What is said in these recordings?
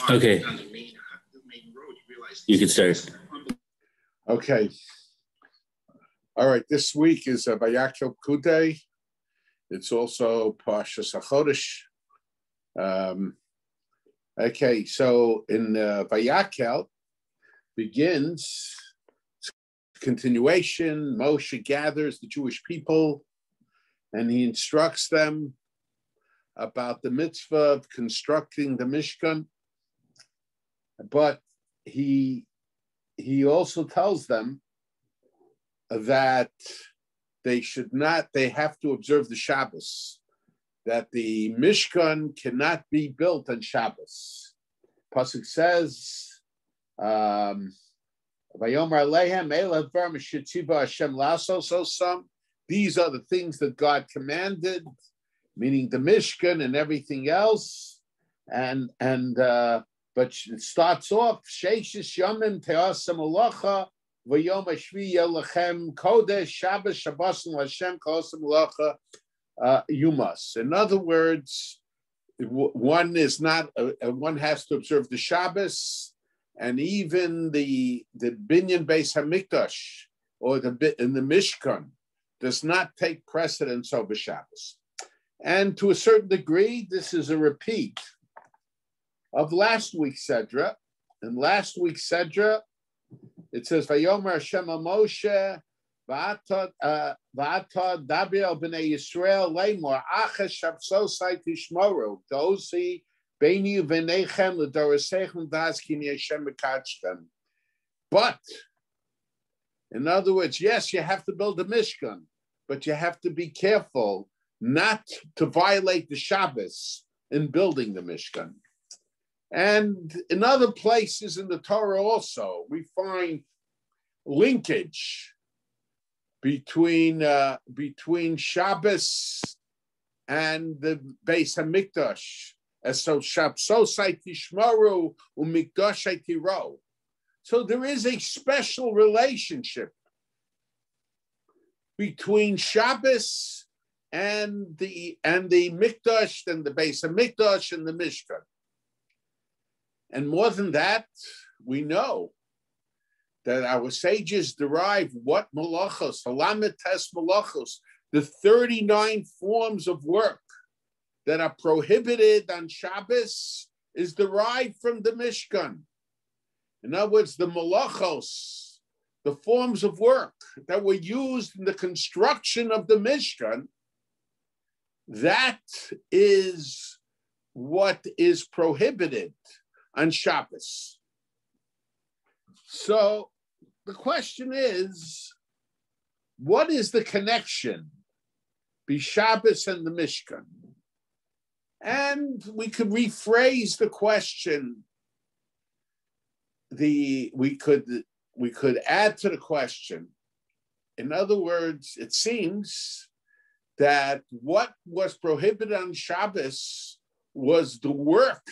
Okay. You can start. Okay. All right. This week is Vayakhel-Pikudei. It's also Parshas HaChodesh. Okay. So in Vayakhel begins continuation. Moshe gathers the Jewish people and he instructs them about the mitzvah of constructing the Mishkan. But he also tells them that they have to observe the Shabbos, that the Mishkan cannot be built on Shabbos. Pasuk says, Vayomer Alehem Elav Bar Mishetziva Hashem Lasos. These are the things that God commanded, meaning the Mishkan and everything else, but it starts off Sheishes Yomim Te'asam Malacha V'Yom Hashvi Yelachem Kodesh Shabbos Shabbos L'Hashem Kosam Malacha Yumas. In other words, one has to observe the Shabbos, and even the Binyan Beis Hamikdash or in the Mishkan does not take precedence over Shabbos. And to a certain degree, this is a repeat of last week's Sedra. In last week's Sedra, it says, Vayomer Hashem Moshe, V'ata Daber al B'nei Yisrael, Leimor, Aches Shabsosai Tishmoru, Dozi, Beini V'neichem, L'dorasechem, Vazkini Hashem Mekachtem. But, in other words, yes, you have to build a Mishkan, but you have to be careful not to violate the Shabbos in building the Mishkan. And in other places in the Torah also, we find linkage between Shabbos and the Beis Hamikdash. As so Shabsosai Tishmaru u'Mikdashai Tiro. So there is a special relationship between Shabbos and the Mikdash and the Beis Hamikdash and the Mishkan. And more than that, we know that our sages derive what malachos, halamites malachos, the 39 forms of work that are prohibited on Shabbos is derived from the Mishkan. In other words, the malachos, the forms of work that were used in the construction of the Mishkan, that is what is prohibited on Shabbos. So the question is, what is the connection between Shabbos and the Mishkan? And we could rephrase the question. We could add to the question. In other words, it seems that what was prohibited on Shabbos was the work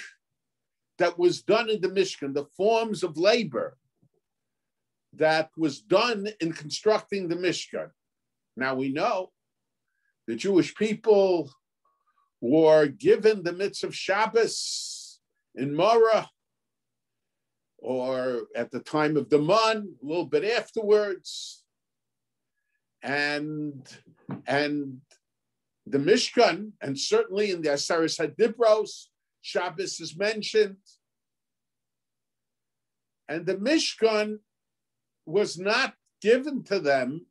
that was done in the Mishkan, the forms of labor that was done in constructing the Mishkan. Now we know the Jewish people were given the mitzvah of Shabbos in Morah, or at the time of the Man, a little bit afterwards. And the Mishkan, and certainly in the Aseres HaDibros, Shabbos is mentioned. And the Mishkan was not given to them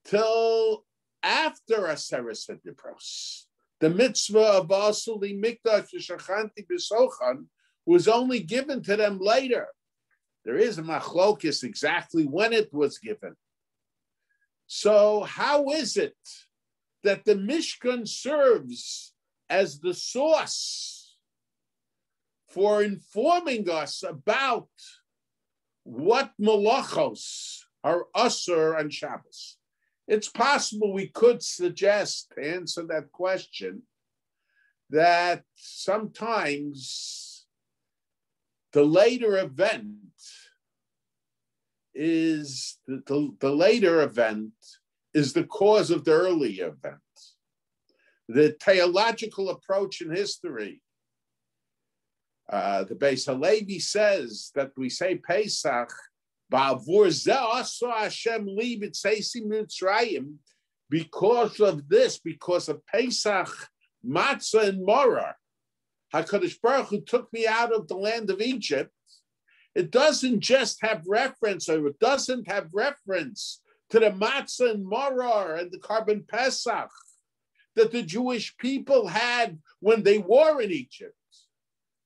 till after Aseres HaDibros. The mitzvah of Asuli Mikdash Shachanti B'Sochan was only given to them later. There is a machlokis exactly when it was given. So how is it that the Mishkan serves as the source for informing us about what malachos are asur on Shabbos? It's possible we could suggest, to answer that question, that sometimes the later event is the later event is the cause of the earlier event. The theological approach in history The Beis Halevi says that we say Pesach, Ba'avur zeh asa Hashem li b'tzeisi Mitzrayim, because of this, because of Pesach, matzah and maror, HaKadosh Baruch Hu took me out of the land of Egypt. It doesn't just have reference, or it doesn't have reference to the matzah and maror and the carbon Pesach that the Jewish people had when they were in Egypt.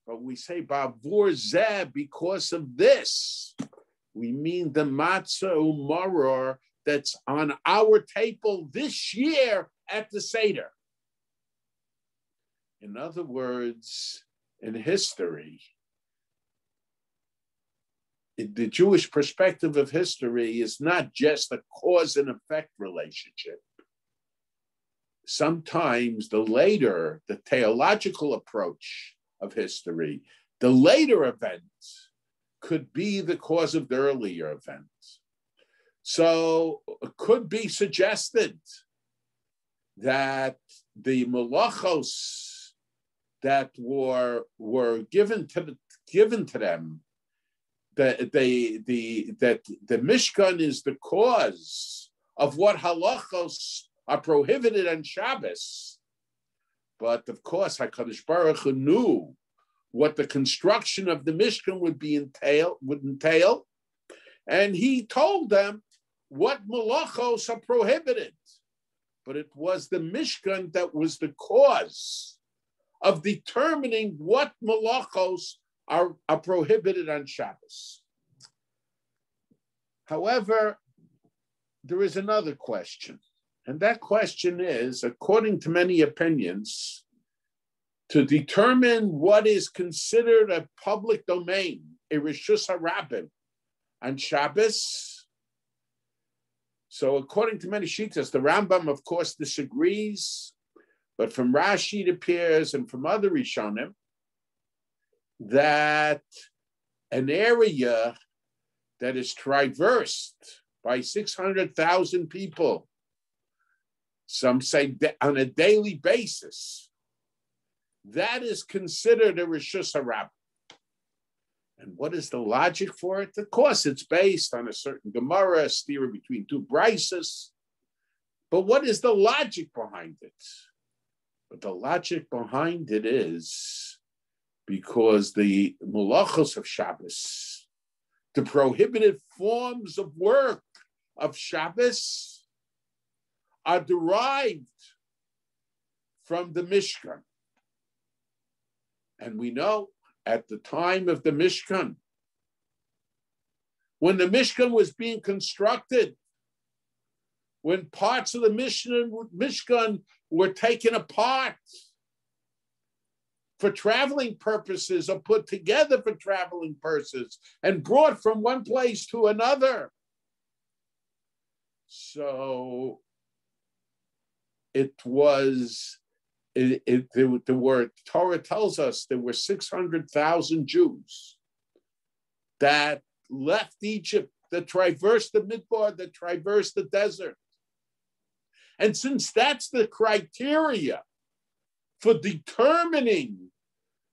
But we say Ba'avur zeh, because of this, we mean the matzah u'maror that's on our table this year at the Seder. In other words, in history, the Jewish perspective of history is not just a cause and effect relationship. Sometimes the theological approach of history, the later event could be the cause of the earlier event. So it could be suggested that the malachos that were given to them, that the Mishkan is the cause of what halachos are prohibited on Shabbos. But of course, HaKadosh Baruch Hu knew what the construction of the Mishkan would entail, and he told them what malachos are prohibited. But it was the Mishkan that was the cause of determining what malachos are prohibited on Shabbos. However, there is another question, and that question is, according to many opinions, to determine what is considered a public domain, a Rishus HaRabim, on Shabbos. So according to many Shittas, the Rambam, of course, disagrees, but from Rashi it appears, and from other Rishonim, that an area that is traversed by 600,000 people, some say on a daily basis, that is considered a Rishus HaRabim. And what is the logic for it? Of course, it's based on a certain Gemara, a stira between two brises. But what is the logic behind it? But the logic behind it is because the malachos of Shabbos, the prohibited forms of work of Shabbos, are derived from the Mishkan. And we know at the time of the Mishkan, when the Mishkan was being constructed, when parts of the Mishkan were taken apart for traveling purposes or put together for traveling purposes and brought from one place to another. So it was, the word Torah tells us there were 600,000 Jews that left Egypt, that traversed the Midbar, that traversed the desert. And since that's the criteria for determining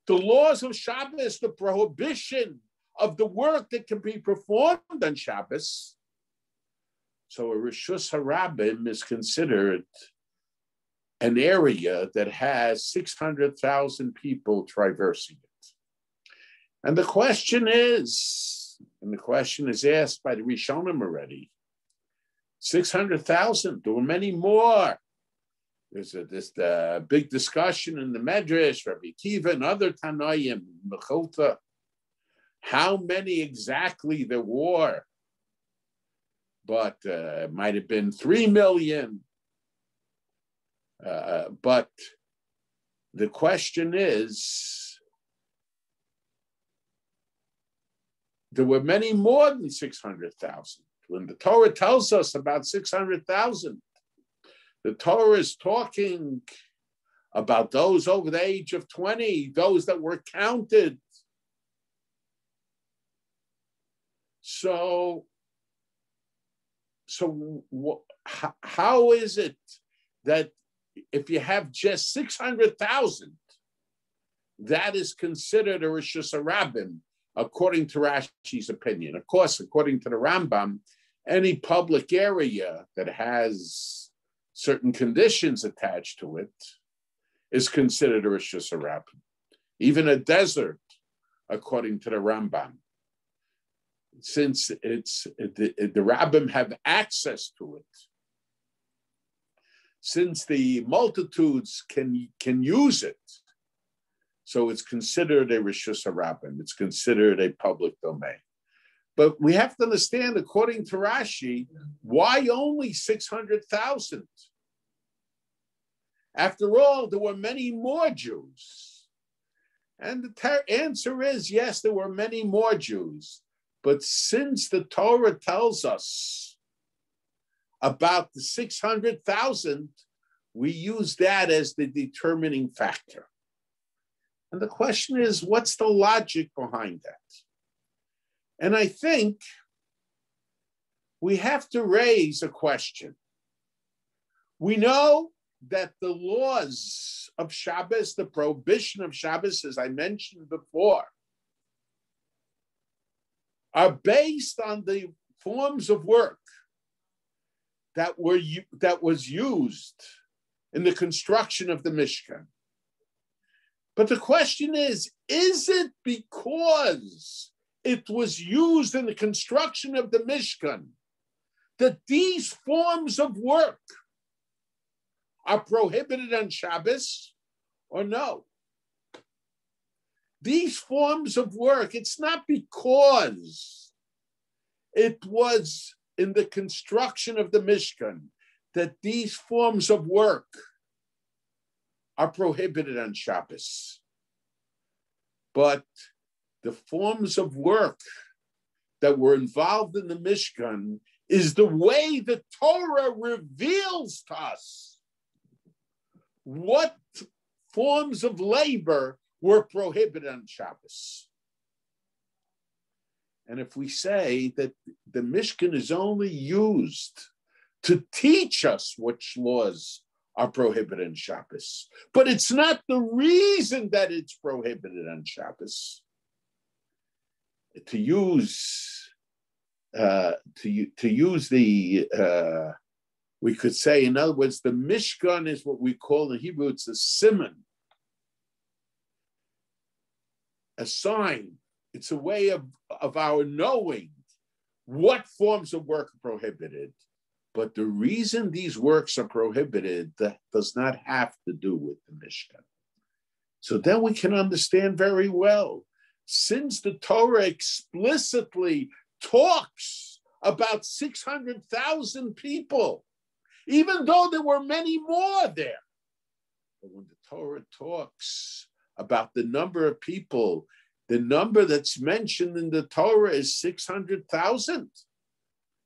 the laws of Shabbos, the prohibition of the work that can be performed on Shabbos, so a Rishus HaRabim is considered an area that has 600,000 people traversing it. And the question is asked by the Rishonim already, 600,000, there were many more. There's this big discussion in the Medrash, Rabbi Kiva and other Tanoim, Mechilta, how many exactly there were. But it might have been 3 million. But the question is, there were many more than 600,000. When the Torah tells us about 600,000, the Torah is talking about those over the age of 20, those that were counted. So how is it that if you have just 600,000 that is considered a Rishus Harabim, according to Rashi's opinion. Of course, according to the Rambam, any public area that has certain conditions attached to it is considered a Rishus Harabim. Even a desert, according to the Rambam, since the Rabbim have access to it, since the multitudes can use it, so it's considered a Rishus Harabim. It's considered a public domain. But we have to understand, according to Rashi, why only 600,000? After all, there were many more Jews. And the answer is, yes, there were many more Jews. But since the Torah tells us about the 600,000, we use that as the determining factor. And the question is, what's the logic behind that? And I think we have to raise a question. We know that the laws of Shabbos, the prohibition of Shabbos, as I mentioned before, are based on the forms of work that was used in the construction of the Mishkan. But the question is it because it was used in the construction of the Mishkan that these forms of work are prohibited on Shabbos, or no? These forms of work, it's not because it was in the construction of the Mishkan that these forms of work are prohibited on Shabbos. But the forms of work that were involved in the Mishkan is the way the Torah reveals to us what forms of labor were prohibited on Shabbos. And if we say that the Mishkan is only used to teach us which laws are prohibited on Shabbos, but it's not the reason that it's prohibited on Shabbos, to use the we could say, in other words, the Mishkan is what we call in Hebrew, it's a simon, a sign. It's a way of our knowing what forms of work are prohibited. But the reason these works are prohibited, that does not have to do with the Mishkan. So then we can understand very well, since the Torah explicitly talks about 600,000 people, even though there were many more there. But when the Torah talks about the number of people, the number that's mentioned in the Torah is 600,000.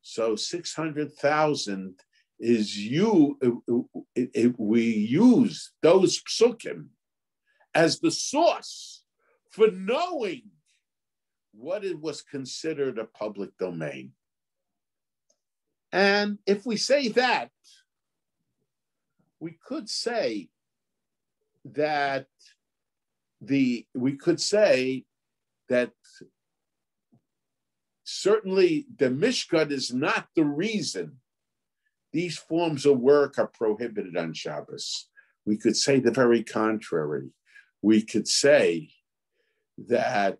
So 600,000 is we use those psukim as the source for knowing what it was considered a public domain. And if we say that, we could say that certainly the Mishkan is not the reason these forms of work are prohibited on Shabbos. We could say the very contrary. We could say that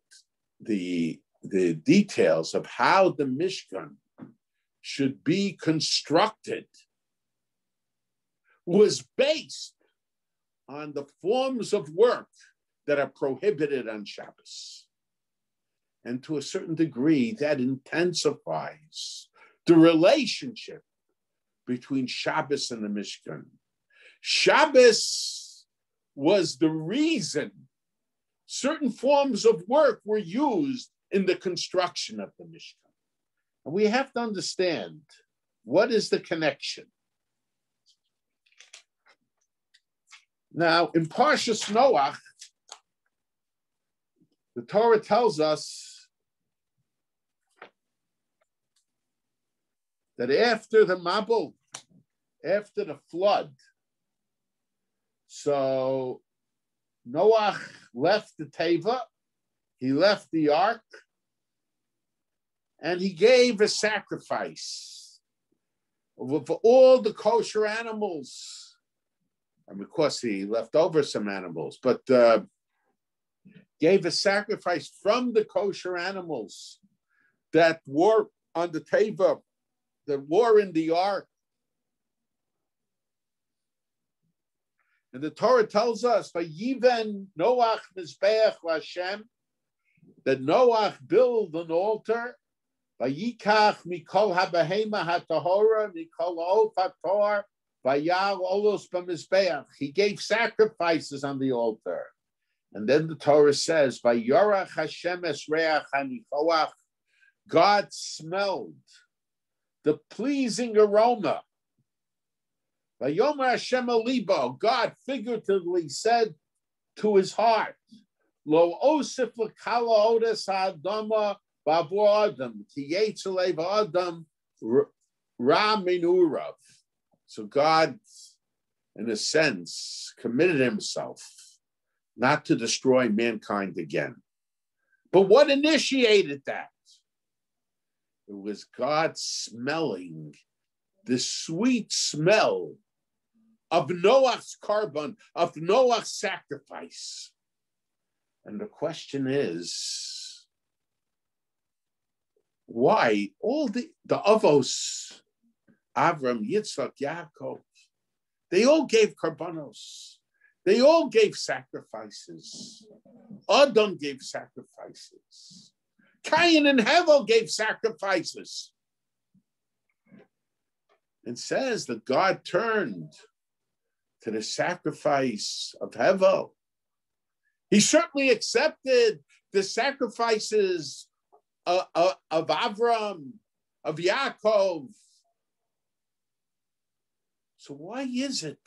the details of how the Mishkan should be constructed was based on the forms of work that are prohibited on Shabbos. And to a certain degree, that intensifies the relationship between Shabbos and the Mishkan. Shabbos was the reason certain forms of work were used in the construction of the Mishkan. And we have to understand, what is the connection? Now, in Parshas Noach, the Torah tells us that after the Mabul, after the flood, so Noach left the teva, he left the ark, and he gave a sacrifice for all the kosher animals. And of course, he left over some animals, but gave a sacrifice from the kosher animals that were on the teva, that were in the ark. And the Torah tells us, "Vayiven Noach mizbeach l'Hashem," that Noach built an altar. Vayikach mikol habehema hatahora mikol ha'of hator vayal olos b'mizbeach. He gave sacrifices on the altar, and then the Torah says, "Vayorach Hashem es reach hanichoach." God smelled the pleasing aroma. Vayomer Hashem alibo, God figuratively said to his heart, Lo osif l'kala odes ha'adama b'avur adam, ki yetzalei v'adam ra minurav. So God, in a sense, committed himself not to destroy mankind again. But what initiated that? It was God smelling the sweet smell of Noach's carbon, of Noach's sacrifice. And the question is, why all the Avos, Avram, Yitzchak, Yaakov, they all gave karbanos. They all gave sacrifices. Adam gave sacrifices. Cain and Hevel gave sacrifices. It says that God turned to the sacrifice of Hevel. He certainly accepted the sacrifices of Avram, of Yaakov. So why is it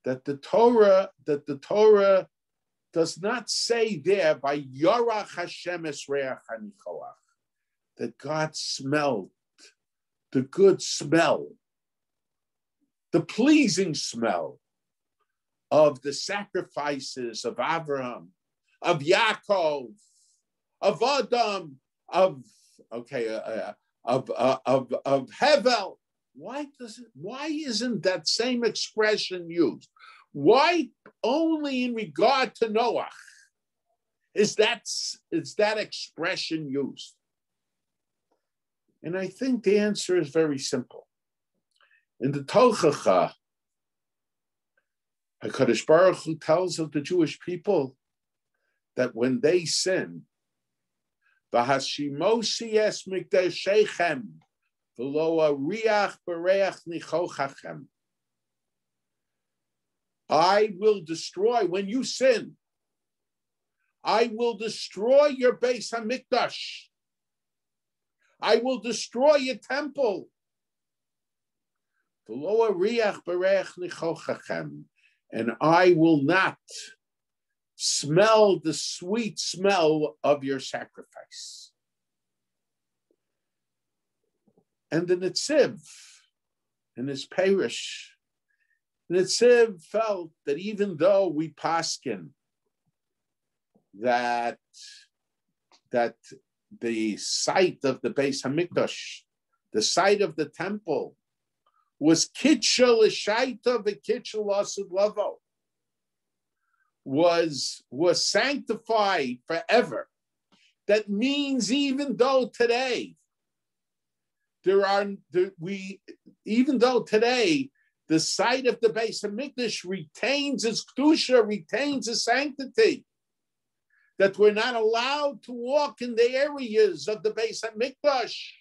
that the Torah does not say there by Yorach Hashem Esreach Hanichoach that God smelled the good smell, the pleasing smell of the sacrifices of Abraham, of Yaakov, of Adam, of Hevel. Why isn't that same expression used? Why only in regard to Noach is that expression used? And I think the answer is very simple. In the Tochacha, HaKadosh Baruch Hu tells of the Jewish people that when they sin, V'hashimosi es mikdashechem v'lo ariach bereach nichochachem. I will destroy, when you sin, I will destroy your Beis HaMikdash. I will destroy your temple. And I will not smell the sweet smell of your sacrifice. And the Netziv, in his parish, the Netziv felt that even though we paskin that the site of the Beis Hamikdash, the site of the temple, was kitcha l'shaita v'kitcha l'asud lavo, was sanctified forever. That means even though today the site of the Beis Hamikdash retains its kedusha, retains its sanctity, that we're not allowed to walk in the areas of the Beis Hamikdash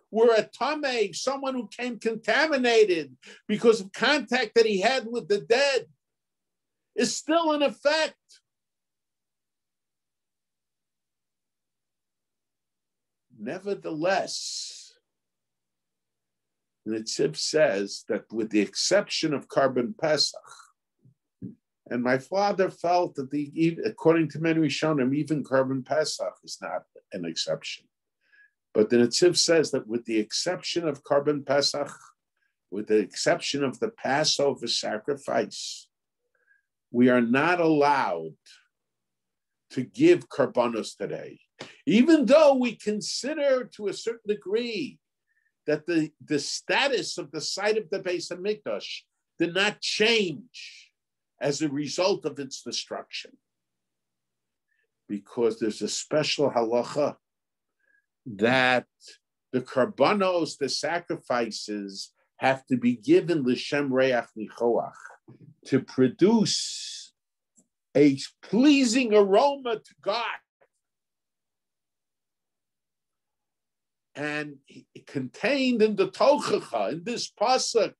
where a tameh, someone who came contaminated because of contact that he had with the dead, is still in effect. Nevertheless, the Netziv says that with the exception of Karban Pesach, and my father felt that according to many Rishonim, even Karban Pesach is not an exception. But the Netziv says that with the exception of Karban Pesach, with the exception of the Passover sacrifice, we are not allowed to give karbanos today, even though we consider to a certain degree that the status of the site of the Beis Hamikdash did not change as a result of its destruction. Because there's a special halacha that the karbanos, the sacrifices, have to be given l'shem reach nichoach, to produce a pleasing aroma to God. And contained in the Tochacha, in this pasuk,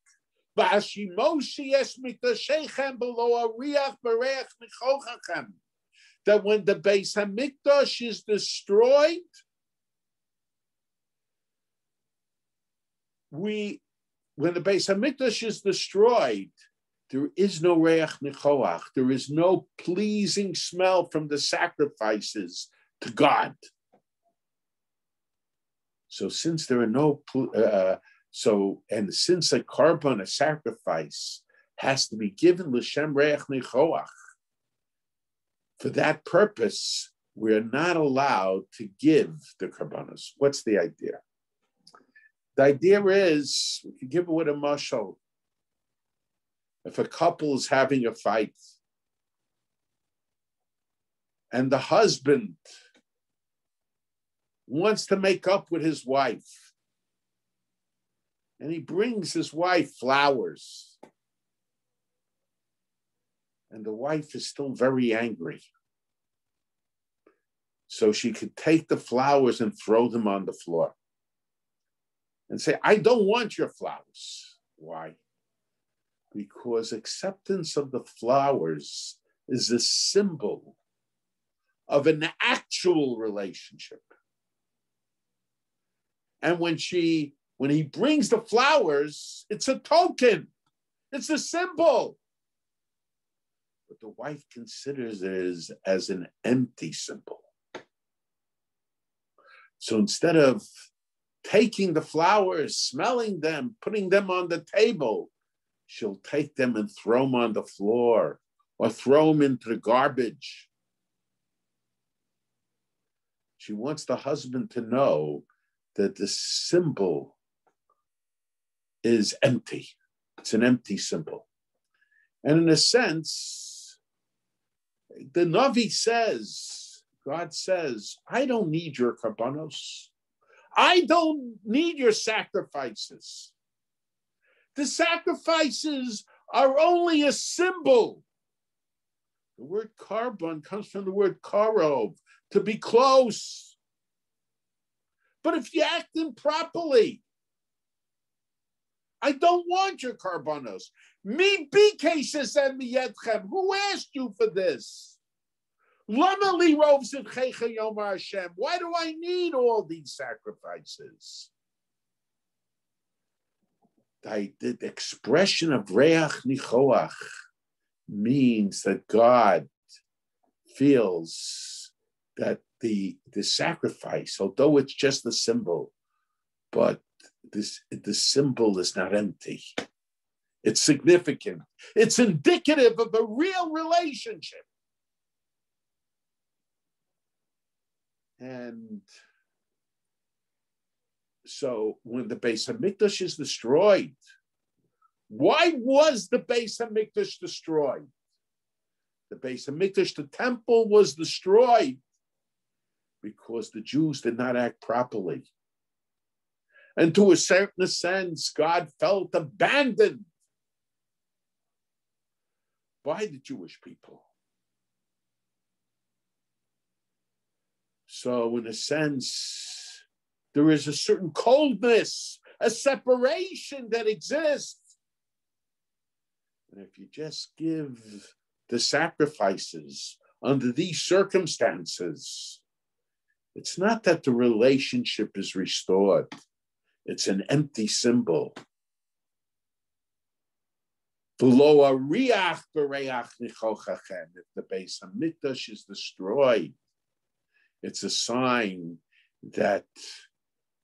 that when the Beis Hamikdash is destroyed, when the Beis Hamikdash is destroyed, there is no reach nichoach, there is no pleasing smell from the sacrifices to God. So since there are no, since a korban, a sacrifice, has to be given l'shem reich nichoach, for that purpose, we are not allowed to give the korbanos. What's the idea? The idea is, we can give it with a mashal. If a couple is having a fight, and the husband wants to make up with his wife, and he brings his wife flowers, and the wife is still very angry. So she could take the flowers and throw them on the floor and say, I don't want your flowers. Why? Because acceptance of the flowers is a symbol of an actual relationship. And when he brings the flowers, it's a token, it's a symbol. But the wife considers it as an empty symbol. So instead of taking the flowers, smelling them, putting them on the table, she'll take them and throw them on the floor or throw them into the garbage. She wants the husband to know that the symbol is empty. It's an empty symbol. And in a sense, the Navi says, God says, I don't need your karbanos. I don't need your sacrifices. The sacrifices are only a symbol. The word karban comes from the word karov, to be close. But if you act improperly, I don't want your karbanos. Mi bikeses and miyetchem. Who asked you for this? Lama li rov zivchecha yomar Hashem. Why do I need all these sacrifices? The expression of reach nichoach means that God feels that the sacrifice, although it's just a symbol, but the symbol is not empty. It's significant. It's indicative of a real relationship. And so when the Beis Hamikdash is destroyed, why was the Beis Hamikdash destroyed? The Beis Hamikdash, the temple, was destroyed because the Jews did not act properly. And to a certain sense, God felt abandoned by the Jewish people. So in a sense, there is a certain coldness, a separation that exists. And if you just give the sacrifices under these circumstances, it's not that the relationship is restored. It's an empty symbol. If the Beis Hamikdash is destroyed, it's a sign that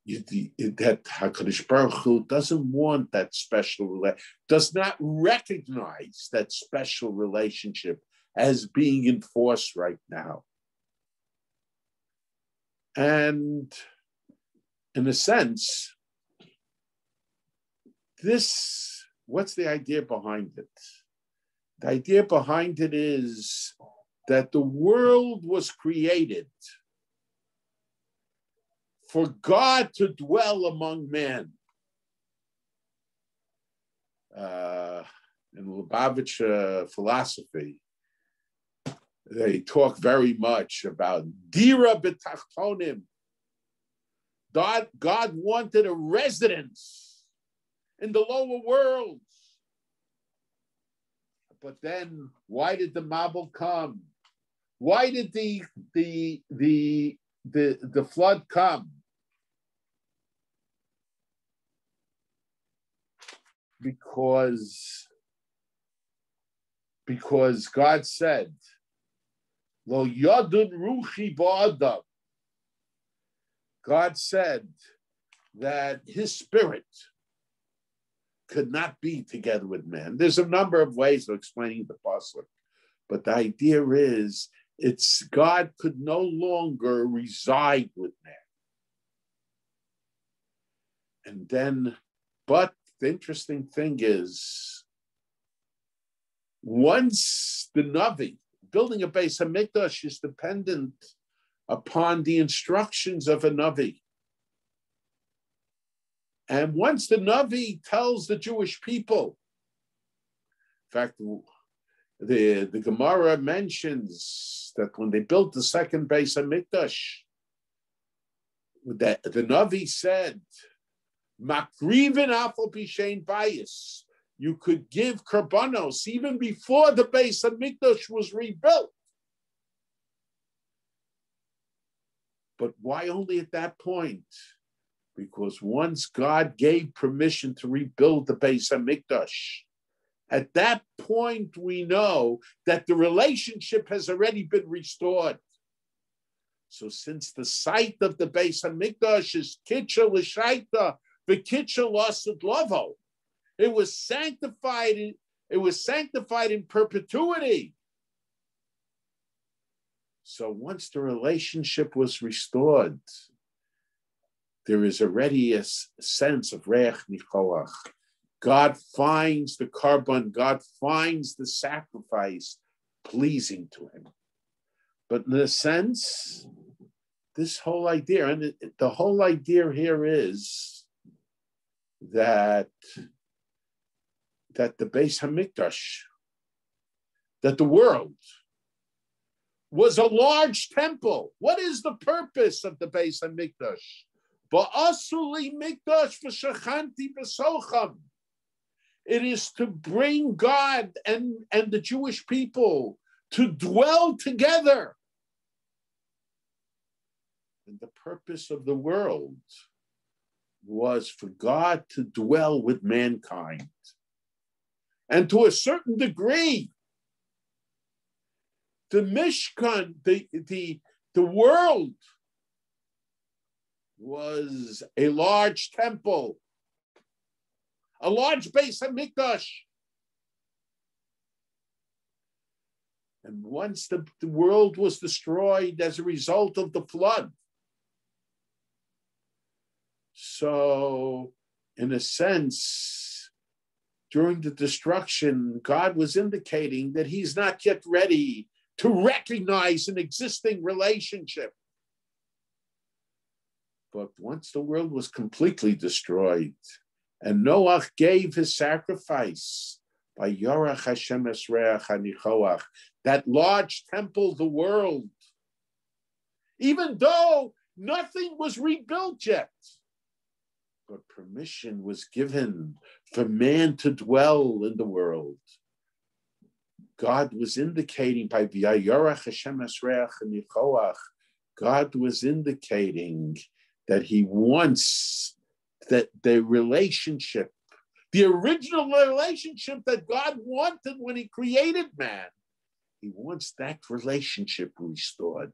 that HaKadosh Baruch Hu doesn't want that special, does not recognize that special relationship as being enforced right now. And in a sense, what's the idea behind it? The idea behind it is that the world was created for God to dwell among men. In Lubavitch philosophy, they talk very much about dira b'tachtonim. God wanted a residence in the lower worlds. But then, why did the Mabul come? Why did the flood come? Because God said, Lo yadun ruchi ba'adam. God said that his spirit could not be together with man. There's a number of ways of explaining the pasuk, but the idea is God could no longer reside with man. But the interesting thing is, once the Navi, building a Beis HaMikdash is dependent upon the instructions of a Navi. And once the Navi tells the Jewish people, in fact, the Gemara mentions that when they built the second Beis HaMikdash, that the Navi said, Makrivin afal pishein bayis. You could give karbanos even before the Beis HaMikdash was rebuilt. But why only at that point? Because once God gave permission to rebuild the Beis HaMikdash, at that point we know that the relationship has already been restored. So since the site of the Beis HaMikdash is kitcha l'shaita, v'kitcha l'asud lavo, it was sanctified in perpetuity. So once the relationship was restored, there is already a sense of reach nichoach. God finds the carbon, God finds the sacrifice pleasing to him. But in a sense, this whole idea, and the whole idea here is that the Beis HaMikdash, that the world was a large temple. What is the purpose of the Beis HaMikdash? Ba'asuli mikdash v'shachanti v'socham. It is to bring God and the Jewish people to dwell together. And the purpose of the world was for God to dwell with mankind. And to a certain degree, the Mishkan, the world was a large temple, a large Beis HaMikdash. And once the world was destroyed as a result of the flood, so in a sense, during the destruction, God was indicating that he's not yet ready to recognize an existing relationship. But once the world was completely destroyed, and Noah gave his sacrifice by Yorach Hashem Esreach Hanichoach, that large temple, the world, even though nothing was rebuilt yet, but permission was given for man to dwell in the world. God was indicating by Yorach Hashem Esreach Hanichoach, God was indicating that he wants that the relationship, the original relationship that God wanted when he created man, he wants that relationship restored.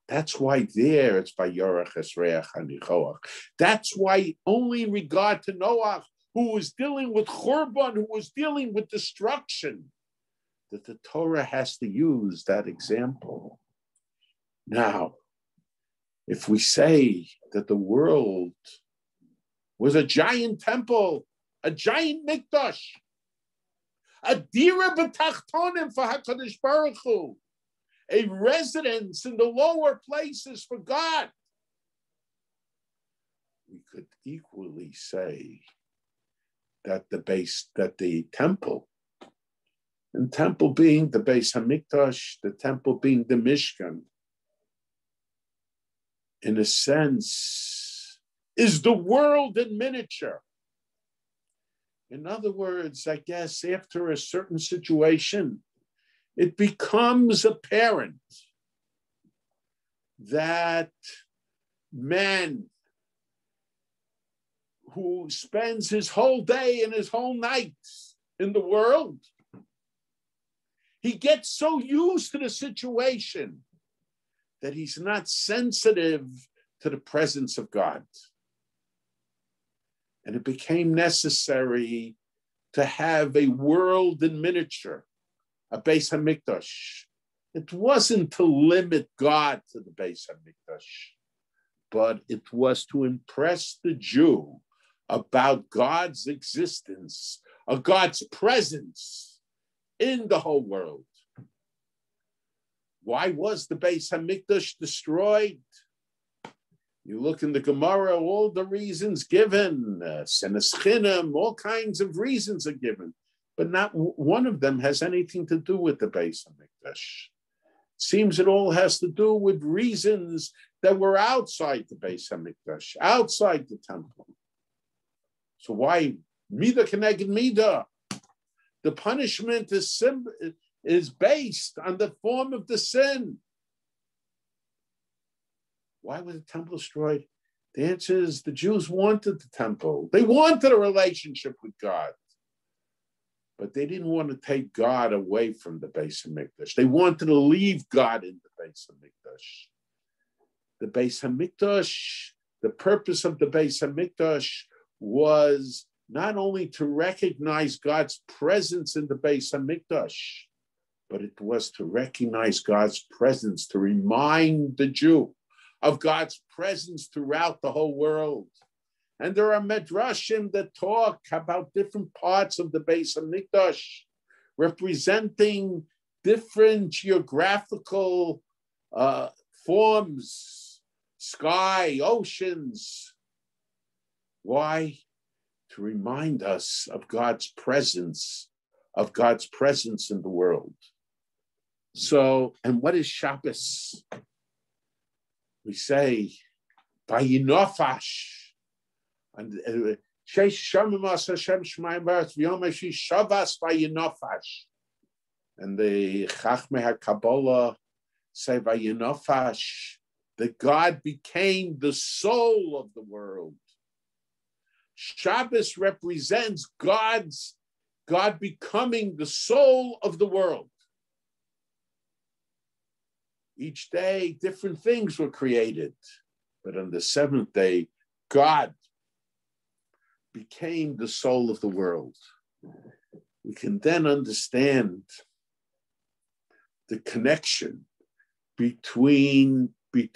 That's why there it's by Yorach Esreach Hanichoach. That's why only in regard to Noach, who was dealing with Churban, who was dealing with destruction, that the Torah has to use that example. Now, if we say that the world was a giant temple, a giant mikdash, a dira b'tachtonim for HaKadosh Baruch Hu, a residence in the lower places for God, we could equally say that the temple, and temple being the Beis Hamikdash, the temple being the Mishkan, in a sense, is the world in miniature. In other words, I guess after a certain situation, it becomes apparent that man who spends his whole day and his whole night in the world, he gets so used to the situation that he's not sensitive to the presence of God. And it became necessary to have a world in miniature, a Beis Hamikdash. It wasn't to limit God to the Beis Hamikdash, but it was to impress the Jew about God's existence, of God's presence in the whole world. Why was the Beis Hamikdash destroyed? You look in the Gemara, all the reasons given, senes chinam, all kinds of reasons are given, but not one of them has anything to do with the Beis Hamikdash. Seems it all has to do with reasons that were outside the Beis Hamikdash, outside the temple. So why Midah Keneged Midah? The punishment is based on the form of the sin. Why was the temple destroyed? The answer is the Jews wanted the temple. They wanted a relationship with God. But they didn't want to take God away from the Beis Hamikdash. They wanted to leave God in the Beis Hamikdash. The Beis Hamikdash, the purpose of the Beis Hamikdash was not only to recognize God's presence in the Beis Hamikdash, but it was to recognize God's presence, to remind the Jew of God's presence throughout the whole world. And there are medrashim that talk about different parts of the Beis Hamikdash, representing different geographical forms, sky, oceans. Why? To remind us of God's presence in the world. So, and what is Shabbos? We say, Vayinofash, and and the Chachmei HaKabbalah say, Vayinofash, that God became the soul of the world. Shabbos represents God becoming the soul of the world. Each day, different things were created. But on the seventh day, God became the soul of the world. We can then understand the connection between the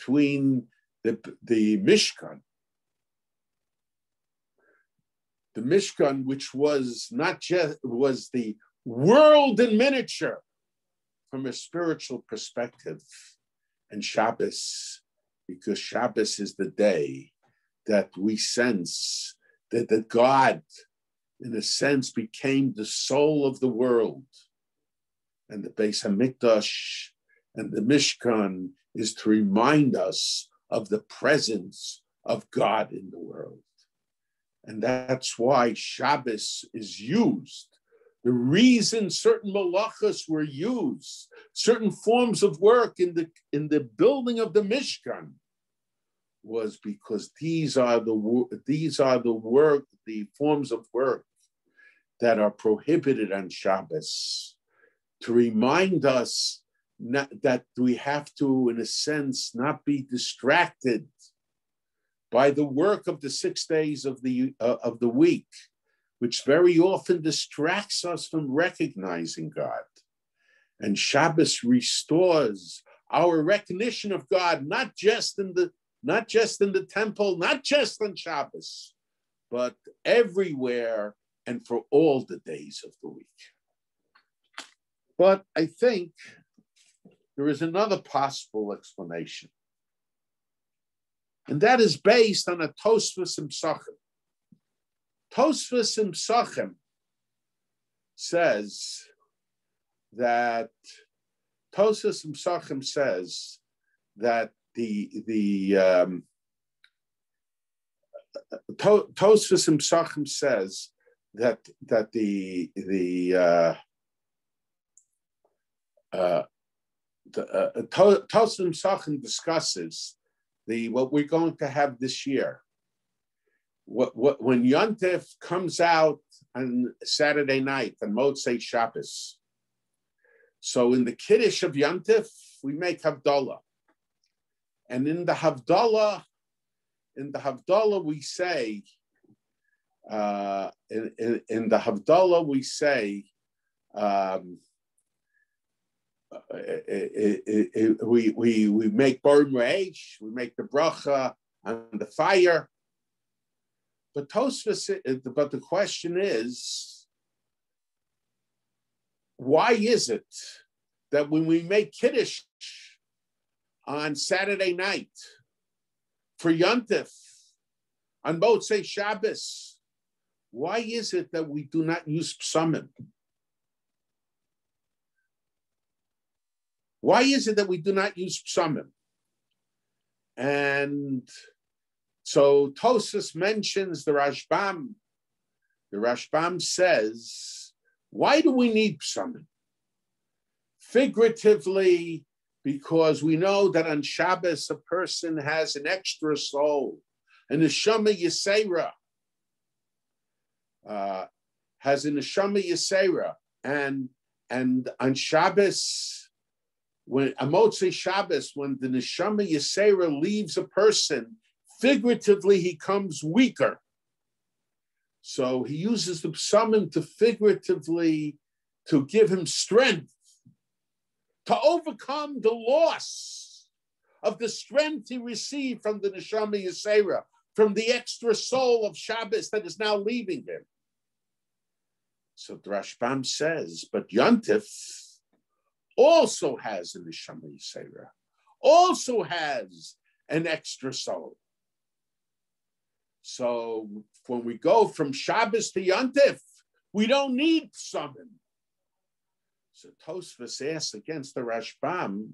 Mishkan. The Mishkan, which was the world in miniature from a spiritual perspective, and Shabbos, because Shabbos is the day that we sense that God, in a sense, became the soul of the world. And the Beis Hamikdash and the Mishkan is to remind us of the presence of God in the world. And that's why Shabbos is used. The reason certain malachas were used, certain forms of work in the building of the Mishkan, was because these are the forms of work that are prohibited on Shabbos, to remind us that we have to, in a sense, not be distracted by the work of the 6 days of the week, which very often distracts us from recognizing God. And Shabbos restores our recognition of God, not just in the temple, not just on Shabbos, but everywhere and for all the days of the week. But I think there is another possible explanation, and that is based on a Tosfos in Psachim. Tosfos in Psachim says that Tosfos in Psachim says that Tosfos in Psachim says that Tosfos in Psachim discusses what we're going to have this year. When Yontif comes out on Saturday night, on Motzei Shabbos. So in the Kiddush of Yontif, we make Havdalah. And in the Havdalah we say, we make Born Re'esh, we make the bracha on the fire. But the question is, why is it that when we make Kiddush on Saturday night for Yontif, on Motzei Shabbos, why is it that we do not use psamim? Why is it that we do not use psamim? And so Tosfos mentions the Rashbam. The Rashbam says, why do we need psamim? Figuratively, because we know that on Shabbos a person has an extra soul, an neshama yisera, has a neshama yisera, and on Shabbos, when a Motzei Shabbos, when the neshama yisera leaves a person, figuratively he comes weaker. So he uses the psamim to figuratively to give him strength, to overcome the loss of the strength he received from the neshama yisera, from the extra soul of Shabbos that is now leaving him. So the Rashbam says, but Yontif also has a neshama yisera, also has an extra soul. So when we go from Shabbos to Yontif, we don't need psamim. So Tosfos asks against the Rashbam,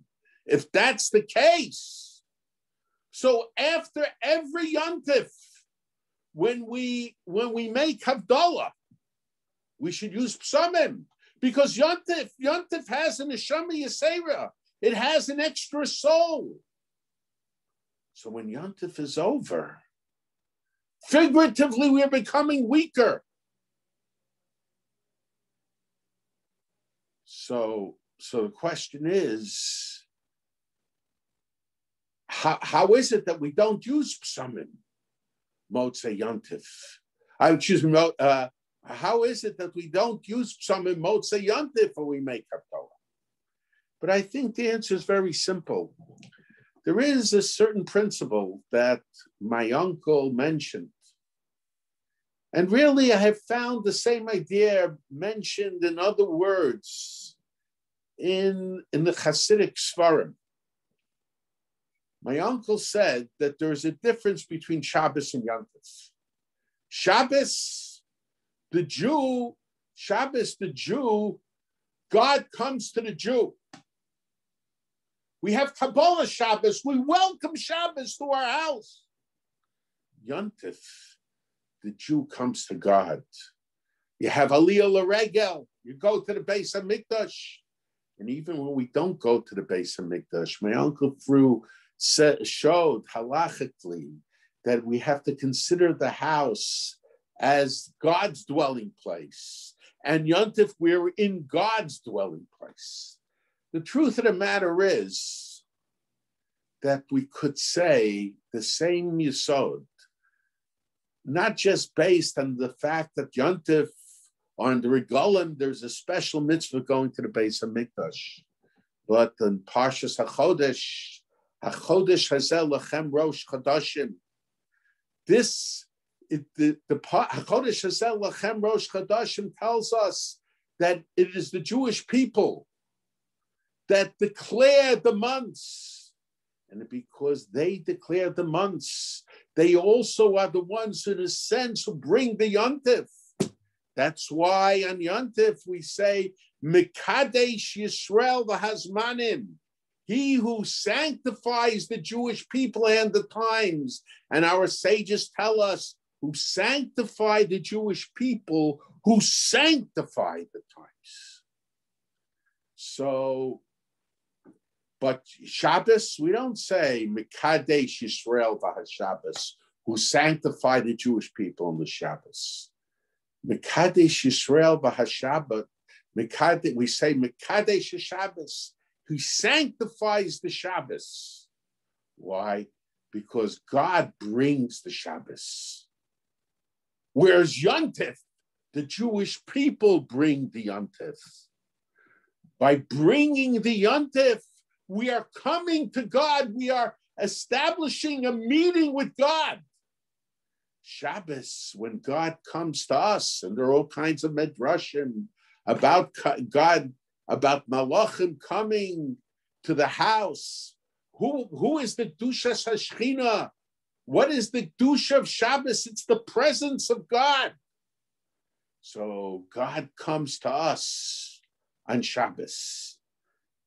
if that's the case, so after every Yontif, when we make Havdalah, we should use psamim, because Yontif has an neshama yisera. It has an extra soul. So when Yontif is over, figuratively, we're becoming weaker. So the question is, how is it that we don't use psamim, Motzei Yontif? How is it that we don't use psamim Motzei Yontif when we make Havdalah? But I think the answer is very simple. There is a certain principle that my uncle mentioned. And really, I have found the same idea mentioned in other words in the Hasidic Svarim. My uncle said that there is a difference between Shabbos and Yontif. Shabbos, the Jew, God comes to the Jew. We have Kabbalah Shabbos. We welcome Shabbos to our house. Yontif, the Jew comes to God. You have Aliyah L'Regel. You go to the Beis HaMikdash. And even when we don't go to the Beis HaMikdash, my uncle showed halachically that we have to consider the house as God's dwelling place. And Yontif, we're in God's dwelling place. The truth of the matter is that we could say the same Yesod, not just based on the fact that Yontif, on the Regalim, there's a special mitzvah going to the Beis HaMikdash, but in Parshas HaChodesh Hazel Lachem Rosh Chodashim. The Chodesh Hazel Lachem Rosh Chodashim tells us that it is the Jewish people that declare the months. And because they declare the months, they also are the ones, in a sense, who bring the Yontif. That's why on Yontif we say, Mekadesh Yisrael v'Hazmanim. He who sanctifies the Jewish people and the times. And our sages tell us, who sanctify the Jewish people, who sanctify the times. So, but Shabbos, we don't say Mekadesh Yisrael v'Hashabbos, who sanctify the Jewish people on the Shabbos. Mekadesh Yisrael v'Hashabbos, we say Mekadesh Shabbos. He sanctifies the Shabbos. Why? Because God brings the Shabbos. Whereas Yontif, the Jewish people bring the Yontif. By bringing the Yontif, we are coming to God. We are establishing a meeting with God. Shabbos, when God comes to us, and there are all kinds of midrashim about God, about Malachim coming to the house. Who is the Kedushas HaShechina? What is the Kedusha of Shabbos? It's the presence of God. So God comes to us on Shabbos.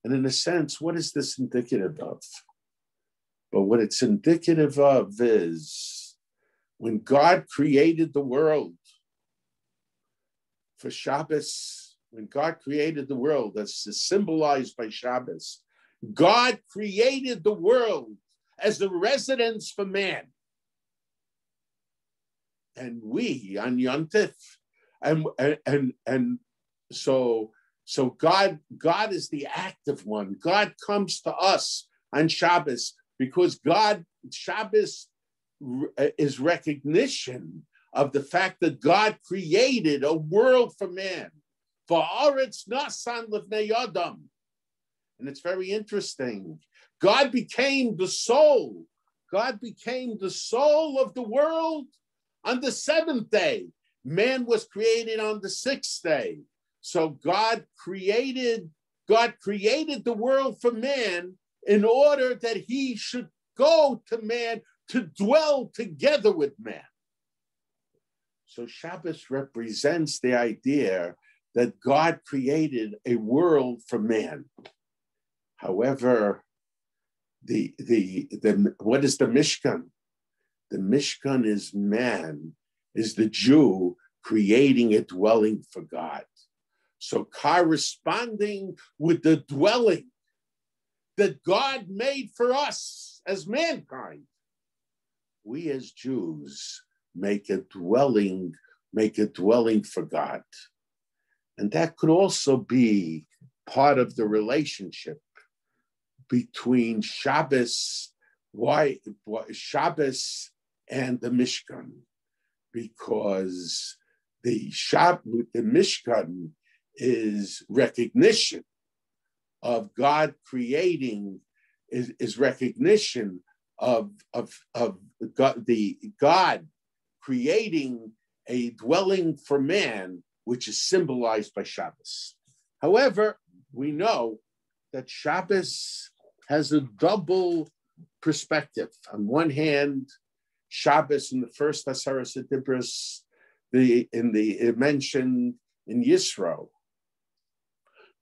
And in a sense, what is this indicative of? But what it's indicative of is when God created the world for Shabbos, when God created the world, that's symbolized by Shabbos, God created the world as a residence for man. And we on Yontif, and so God is the active one. God comes to us on Shabbos because Shabbos is recognition of the fact that God created a world for man. For Aretz Nasan Livnei Adam. And it's very interesting. God became the soul. God became the soul of the world on the seventh day. Man was created on the sixth day. So God created the world for man in order that he should go to man to dwell together with man. So Shabbos represents the idea that God created a world for man. However, what is the Mishkan? The Mishkan is man, is the Jew creating a dwelling for God. So corresponding with the dwelling that God made for us as mankind, we as Jews make a dwelling for God. And that could also be part of the relationship between Shabbos and the Mishkan, because the Mishkan is recognition of God creating, is recognition of God creating a dwelling for man, which is symbolized by Shabbos. However, we know that Shabbos has a double perspective. On one hand, Shabbos in the first Asaras Dibros, it mentioned in Yisro.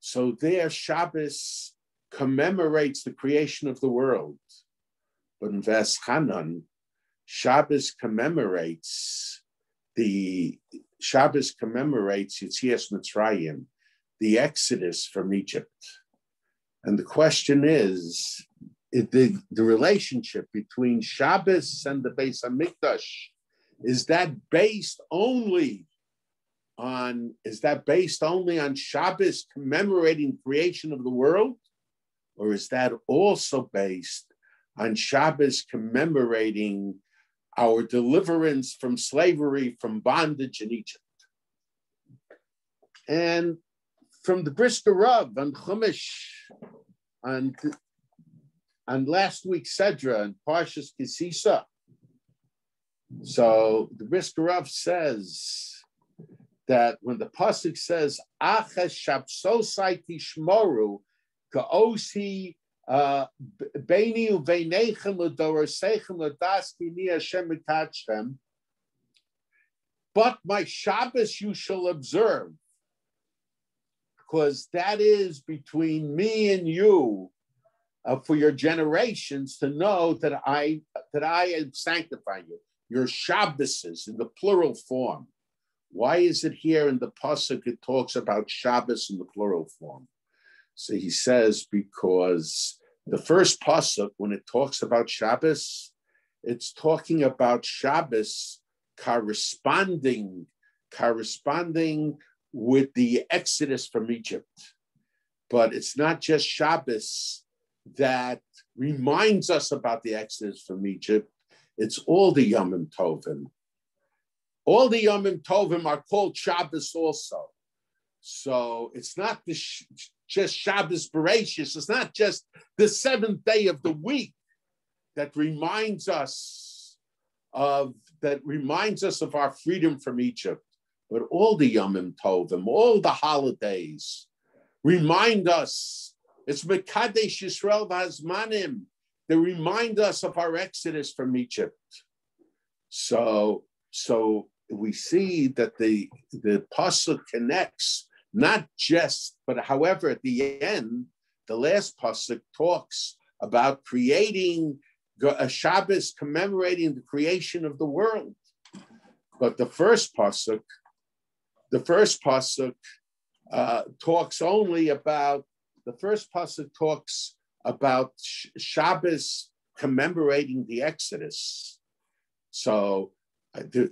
So there, Shabbos commemorates the creation of the world. But in Veschanan, Shabbos commemorates Yetzias Mitzrayim, the Exodus from Egypt. And the question is, the relationship between Shabbos and the Beis HaMikdash, is that based only on Shabbos commemorating creation of the world? Or is that also based on Shabbos commemorating our deliverance from slavery, from bondage in Egypt? And from the Brisker Rav and Chumash and last week's Sedra and Parshas Kisisa. So the Brisker Rav says that when the pasuk says "Aches shabsosai tishmoru ka'osi beini uveinechem l'dorosechem l'das kini Hashem mikachtem," but my Shabbos you shall observe, because that is between me and you for your generations, to know that I am sanctifying you. Your Shabboses in the plural form. Why is it here in the pasuk it talks about Shabbos in the plural form? So he says because the first pasuk, when it talks about Shabbos, it's talking about Shabbos corresponding with the Exodus from Egypt. But it's not just Shabbos that reminds us about the Exodus from Egypt. It's all the Yomim Tovim. All the Yomim Tovim are called Shabbos also. So it's not just Shabbos Bereshis. It's not just the seventh day of the week that reminds us of our freedom from Egypt. But all the Yomim Tovim, all the holidays remind us. It's Mekadesh Yisrael V'Hazmanim. They remind us of our exodus from Egypt. So we see that the pasuk connects not just, but however, at the end, the last pasuk talks about creating a Shabbos commemorating the creation of the world. But the first pasuk talks only about. The first pasuk talks about Shabbos commemorating the Exodus. So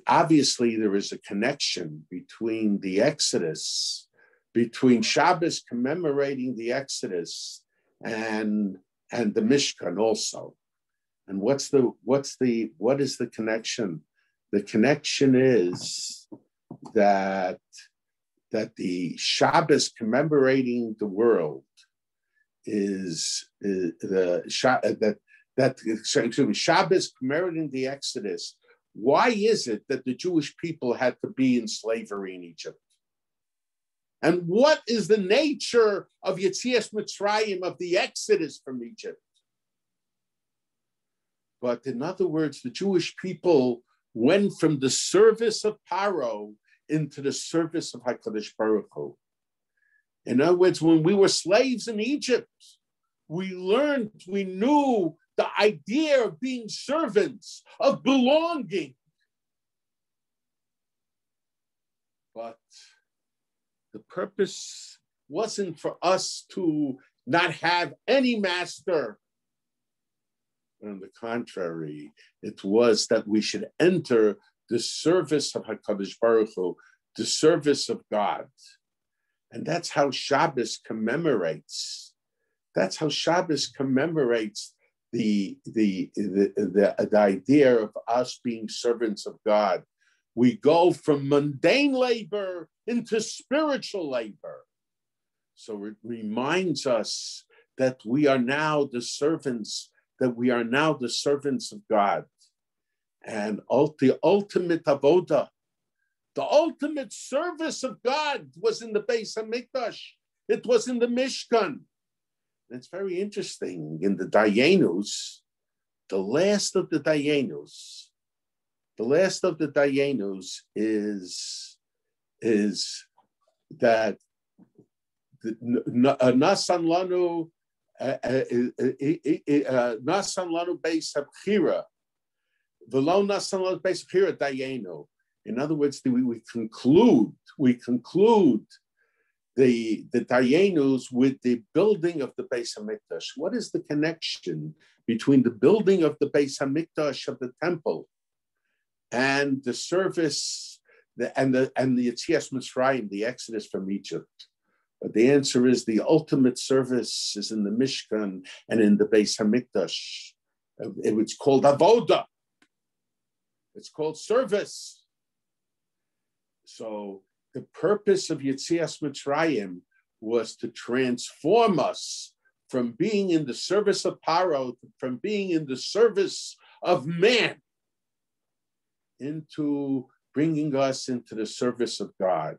obviously there is a connection between the Exodus, between Shabbos commemorating the Exodus and the Mishkan also. And what is the connection? The connection is that the Shabbos commemorating the world is Shabbos commemorating the Exodus. Why is it that the Jewish people had to be in slavery in Egypt? And what is the nature of Yetzias Mitzrayim, of the Exodus from Egypt? But in other words, the Jewish people went from the service of Paro into the service of HaKadosh Baruch Hu. In other words, when we were slaves in Egypt, we knew the idea of being servants, of belonging. But the purpose wasn't for us to not have any master. But on the contrary, it was that we should enter the service of HaKadosh Baruch Hu, the service of God. And that's how Shabbos commemorates. That's how Shabbos commemorates the idea of us being servants of God. We go from mundane labor into spiritual labor. So it reminds us that we are now the servants of God. And the ultimate avoda, the ultimate service of God was in the Beis HaMikdash. It was in the Mishkan. And it's very interesting. In the Dayenus, the last of the Dayenus is that Nasan Lanu Beis HaBchira. V'lo nasan lanu beis habchira dayenu. In other words, we conclude the Dayenus with the building of the Beis HaMikdash. What is the connection between the building of the Beis HaMikdash, of the temple, and the service and the Yetzias Mitzrayim, the Exodus from Egypt? The answer is the ultimate service is in the Mishkan and in the Beis Hamikdash. It's called avoda. It's called service. So the purpose of Yetzias Mitzrayim was to transform us from being in the service of Paro, from being in the service of man, into bringing us into the service of God.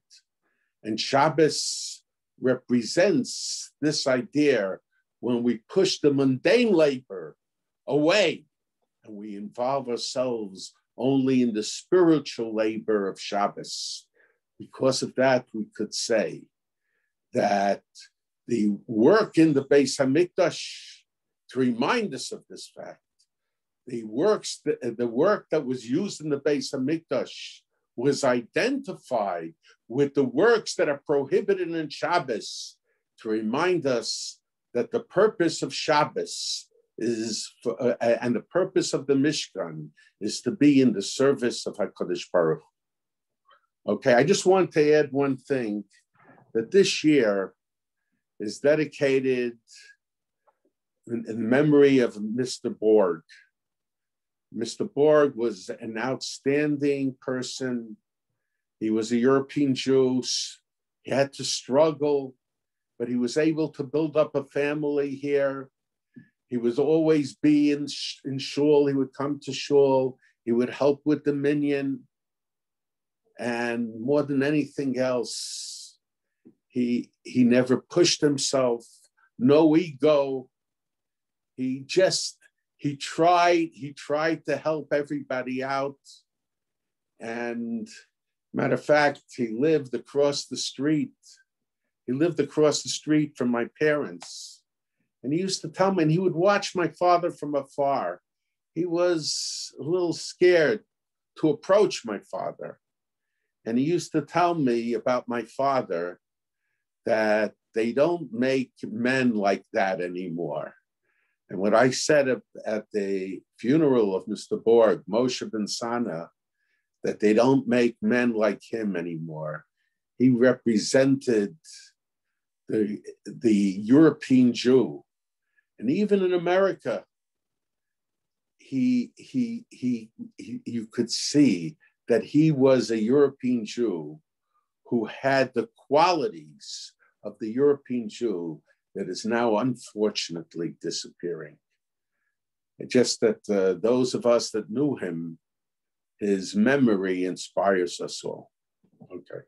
And Shabbos represents this idea when we push the mundane labor away and we involve ourselves only in the spiritual labor of Shabbos. Because of that, we could say that the work in the Beis Hamikdash, to remind us of this fact, the work that was used in the Beis Hamikdash was identified with the works that are prohibited in Shabbos, to remind us that the purpose of Shabbos is, and the purpose of the Mishkan is to be in the service of HaKadosh Baruch. Okay, I just want to add one thing, that this year is dedicated in memory of Mr. Borg. Mr. Borg was an outstanding person. He was a European Jew. He had to struggle, but he was able to build up a family here. He would always be in shul. He would come to shul. He would help with the minyan. And more than anything else, he never pushed himself, no ego. He tried to help everybody out. And matter of fact, he lived across the street. He lived across the street from my parents. And he used to tell me, and he would watch my father from afar. He was a little scared to approach my father. And he used to tell me about my father that they don't make men like that anymore. And what I said at the funeral of Mr. Borg, Moshe ben Sana, that they don't make men like him anymore. He represented the European Jew. And even in America, you could see that he was a European Jew who had the qualities of the European Jew that is now unfortunately disappearing. It's just that those of us that knew him, his memory inspires us all. Okay.